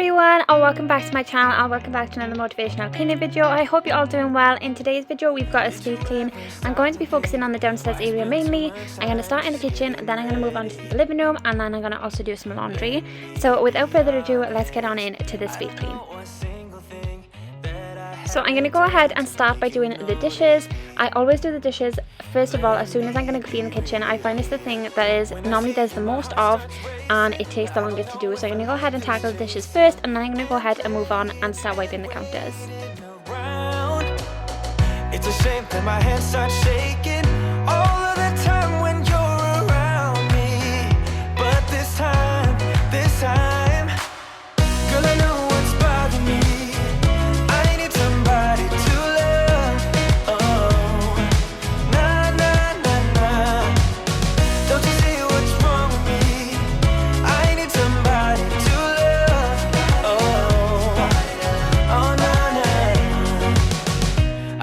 everyone, and welcome back to my channel and welcome back to another motivational cleaning video. I hope you're all doing well. In today's video we've got a speed clean. I'm going to be focusing on the downstairs area mainly. I'm going to start in the kitchen, then I'm going to move on to the living room, and then I'm going to also do some laundry. So without further ado, let's get on into the speed clean. So I'm going to go ahead and start by doing the dishes. I always do the dishes first of all as soon as I'm going to clean the kitchen. I find it's the thing that is normally there's the most of and it takes the longest to do. So I'm going to go ahead and tackle the dishes first, and then I'm going to go ahead and move on and start wiping the counters. It's a shame that my hands start shaking all of the time when you're around me. But this time, girl, I know what's bothering me. I need somebody to love. Oh, nah, nah, nah, nah. Don't you see what's wrong with me? I need somebody to love. Oh, oh, nah, nah.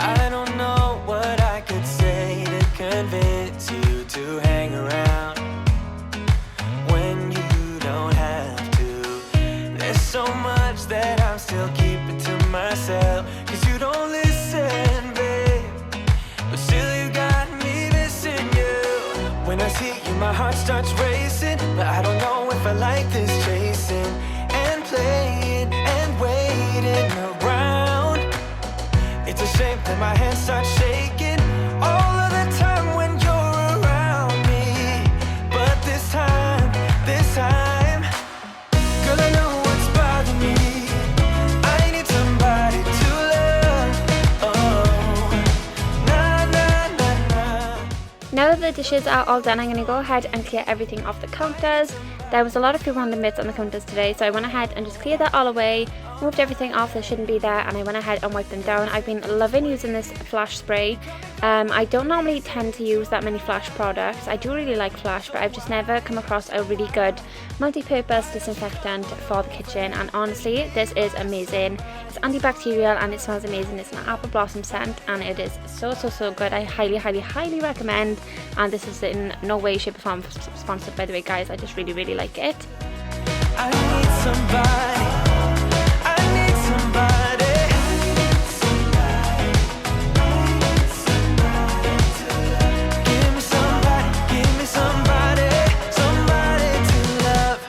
I don't know what I could say to convince you to hang around when you don't have to. There's so much that I'm still keeping to myself, 'cause you don't listen, babe. But still you got me missing you. When I see you my heart starts racing, but I don't know if I like this chasing and playing and waiting around. It's a shame that my hands start shaking all of the time when you're around me. But this time, girl, I know what's bothering me. I need somebody to love. Oh, nah, nah, nah, nah. Now that the dishes are all done, I'm going to go ahead and clear everything off the counters. There was a lot of food random bits on the counters today, so I went ahead and just cleared that all away, moved everything off that shouldn't be there, and I went ahead and wiped them down. I've been loving using this Flash spray. I don't normally tend to use that many Flash products. I do really like Flash, but I've just never come across a really good multi-purpose disinfectant for the kitchen, and honestly this is amazing. It's antibacterial and it smells amazing. It's an apple blossom scent and it is so good. I highly recommend, and this is in no way shape or form sponsored by the way, guys. I just really like it. I need somebody. I need somebody. Give me somebody, somebody to love.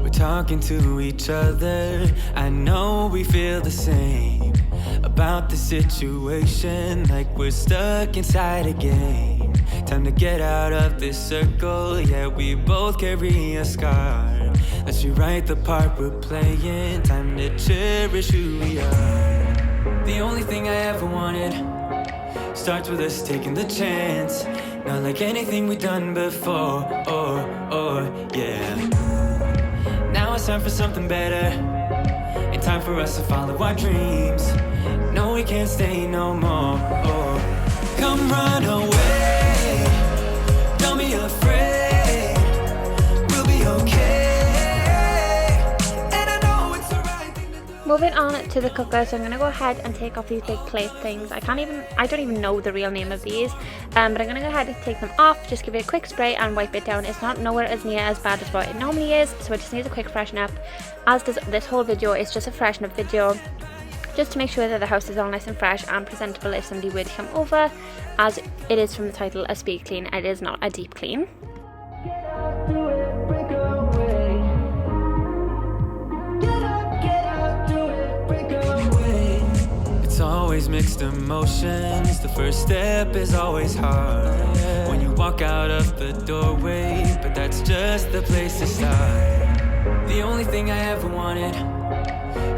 We're talking to each other. I know we feel the same about the situation, like we're stuck inside a game. Time to get out of this circle. Yeah, we both carry a scar. Let's rewrite the part we're playing. Time to cherish who we are. The only thing I ever wanted starts with us taking the chance. Not like anything we've done before. Yeah. Now it's time for something better, and time for us to follow our dreams. No, we can't stay no more. Come run away, don't be afraid. We'll be okay, and I know it's the right thing to do. Moving on to the cooker, so I'm going to go ahead and take off these big plate things. I don't even know the real name of these, but I'm going to go ahead and take them off, just give it a quick spray and wipe it down. It's not nowhere as near as bad as what it normally is, so it just needs a quick freshen up. As does this whole video, it's just a freshen up video, just to make sure that the house is all nice and fresh and presentable if somebody were to come over, as it is from the title a speed clean. It is not a deep clean. It's always mixed emotions. The first step is always hard when you walk out of the doorway, but that's just the place to start. The only thing I ever wanted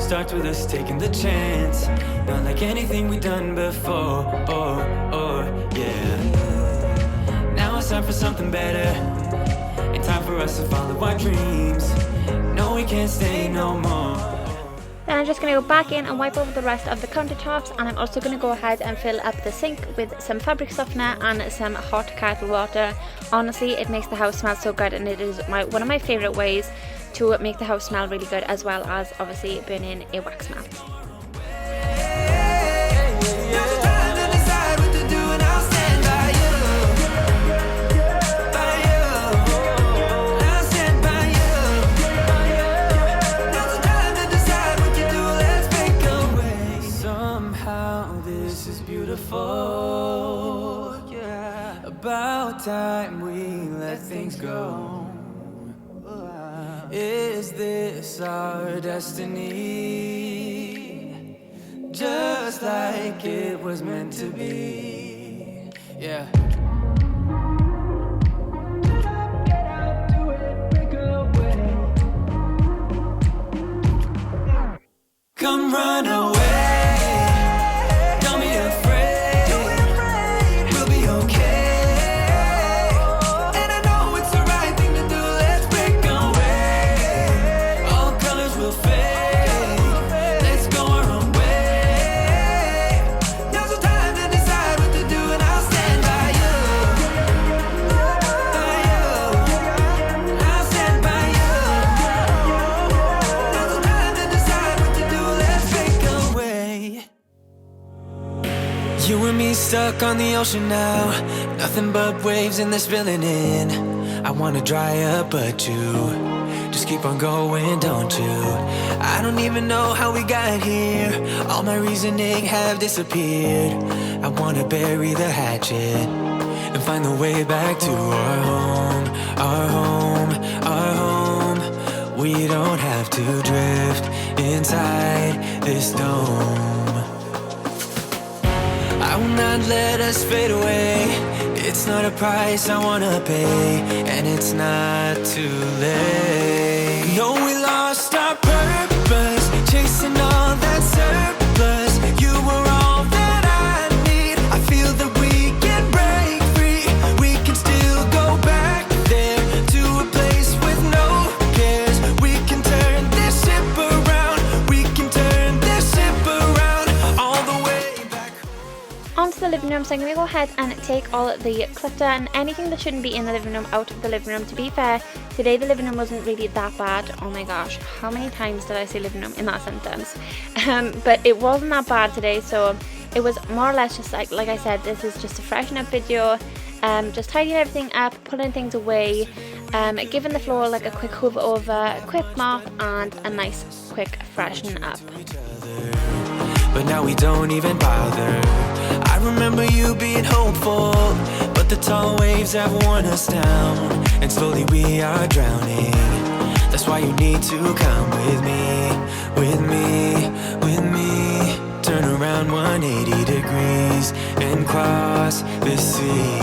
starts with us taking the chance. Not like anything we've done before. Yeah. Now it's time for something better, and time for us to follow our dreams. No, we can't stay no more. Then I'm just going to go back in and wipe over the rest of the countertops, and I'm also going to go ahead and fill up the sink with some fabric softener and some hot kettle water. Honestly, it makes the house smell so good, and it is one of my favourite ways to make the house smell really good, as well as obviously burning a wax mat. time we let things go? Is this our destiny? Just like it was meant to be. Yeah. Get out, do it, break away. Come run away. Don't be afraid. We'll be okay. And I know it's the right thing to do. Let's break away. All colors will fade. Let's go our own way. Now's the time to decide what to do, and I'll stand by you. By you. I'll stand by you. Now's the time to decide what to do. Let's break away. You and me stuck on the ocean now. Nothing but waves and they're spilling in. I wanna dry up, but you just keep on going, don't you? I don't even know how we got here. All my reasoning have disappeared. I wanna bury the hatchet and find the way back to our home, our home, our home. We don't have to drift inside this dome. I will not let us fade away. It's not a price I wanna pay, and it's not too late. No, we lost our purpose, chasing all that surplus. You were all that I need. I feel that we can break free. We can still go back there to a place with no cares. We can turn this ship around. We can turn this ship around all the way back. Onto the living room, so I'm going to go ahead and take all the clutter and anything that shouldn't be in the living room out of the living room. To be fair, today the living room wasn't really that bad. Oh my gosh, how many times did I say living room in that sentence? But it wasn't that bad today, so it was more or less just like I said, this is just a freshen up video. Just tidying everything up, putting things away, giving the floor like a quick hoover over, a quick mop, and a nice quick freshen up. But now we don't even bother. I remember you being hopeful, but the tall waves have worn us down, and slowly we are drowning. That's why you need to come with me, with me, with me. Turn around 180 degrees and cross the sea.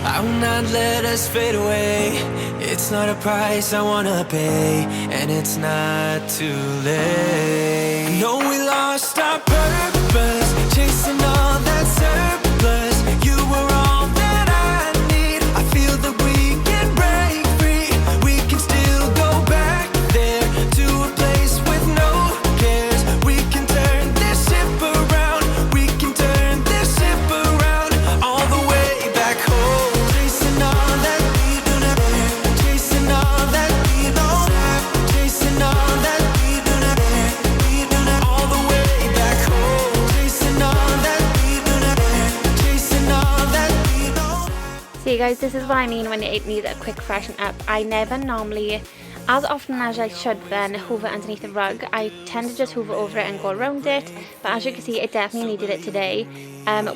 I will not let us fade away. It's not a price I wanna pay, and it's not too late. No, we lost our purpose, chasing all that surplus. You were all that I need. I feel that we can break free. We can still go back there to a place with no cares. We can turn this ship around. We can turn this ship around all the way back home. Chasing all that we do not have. Chasing all that we don't have. Chasing all that we do not have. We do not all the way back home. Chasing all that we do not have. Chasing all that we don't have. See guys, this is what I mean when it needs a quick freshen up. I never normally, as often as I should then, hoover underneath the rug. I tend to just hoover over it and go around it, but as you can see, it definitely needed it today.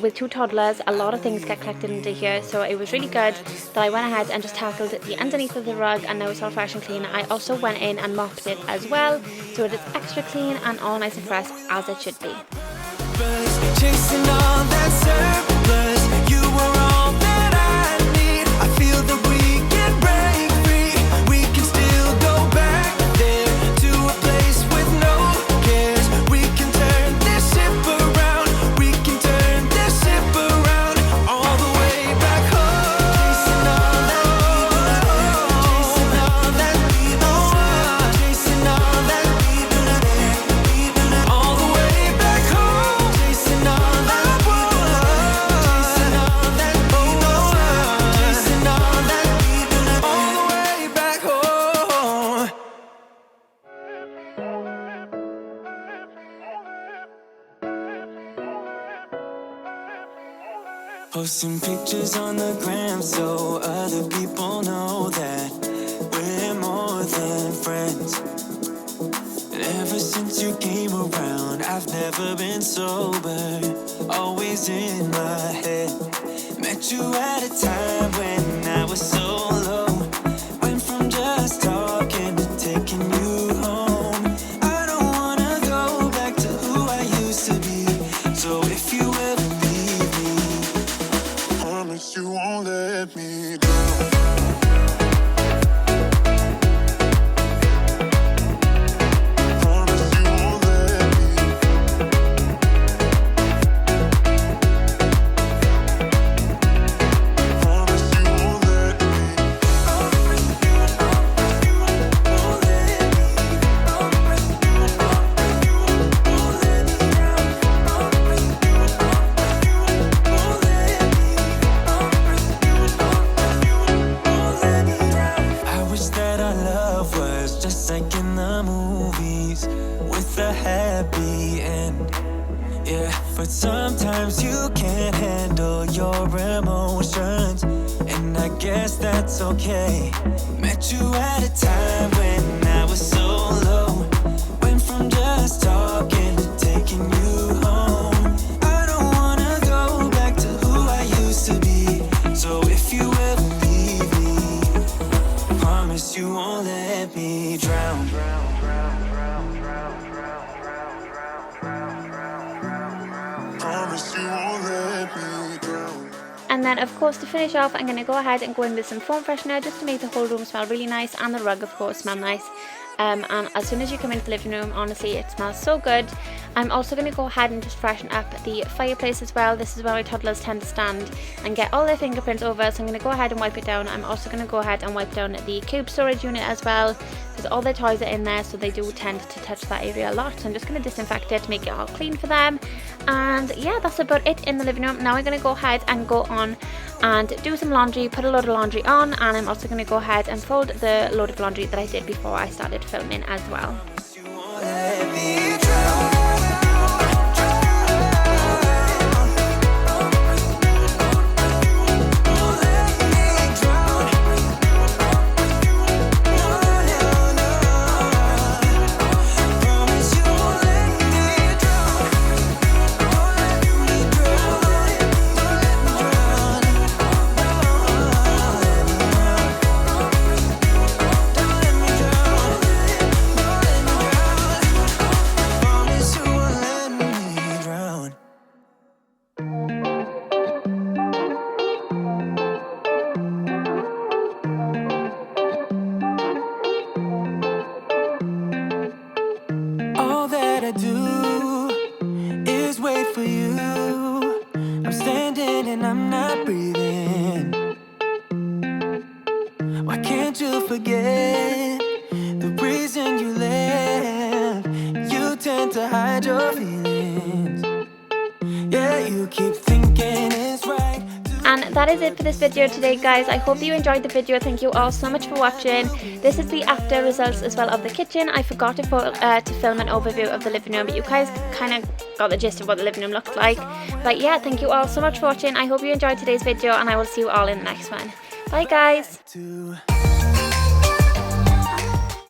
With two toddlers, a lot of things get collected into here, so it was really good that I went ahead and just tackled the underneath of the rug, and now it's all fresh and clean. I also went in and mopped it as well, so it is extra clean and all nice and fresh as it should be. Chasing all that surplus. You were all that I need. I feel that we can break free. We can still go back there to a place with no cares. We can turn this ship around. We can turn this ship around all the way back home. Chasing all that we do not have. Chasing all that we don't want. Chasing all that we do not have. We do not all the way back home. Chasing all that we do not have. Chasing all that we don't want. Chasing all that we do not have. All the way back home. Posting pictures on the gram so other people know that we're more than friends. And ever since you came around, I've never been sober, always in my head. Met you at a time when I was so low. Went from just talking to taking you home. I don't wanna go back to who I used to be. So if you ever leave me, promise you won't let me down. Like in the movies, with a happy end. Yeah, but sometimes you can't handle your emotions, and I guess that's okay. Met you at a time when I was so low. Went from just talking to taking you home. I don't wanna go back to who I used to be. So if you ever leave me, promise you won't let me drown. Promise you won't let me drown. And then of course to finish off, I'm going to go ahead and go in with some foam freshener just to make the whole room smell really nice, and the rug of course smell nice. And as soon as you come into the living room, honestly it smells so good. I'm also going to go ahead and just freshen up the fireplace as well. This is where my toddlers tend to stand and get all their fingerprints over, so I'm going to go ahead and wipe it down. I'm also going to go ahead and wipe down the cube storage unit as well, because all their toys are in there, so they do tend to touch that area a lot. So I'm just going to disinfect it to make it all clean for them. And yeah, that's about it in the living room. Now I'm going to go ahead and go on and do some laundry, put a load of laundry on, and I'm also going to go ahead and fold the load of laundry that I did before I started filming as well. And I'm not breathing. Why can't you forget the reason you left? You tend to hide your feelings. Yeah, you keep thinking it's right. And that is it for this video today, guys. I hope you enjoyed the video. Thank you all so much for watching. This is the after results as well of the kitchen. I forgot to film an overview of the living room, but you guys kind of got the gist of what the living room looked like. But yeah, thank you all so much for watching. I hope you enjoyed today's video, and I will see you all in the next one. Bye, guys.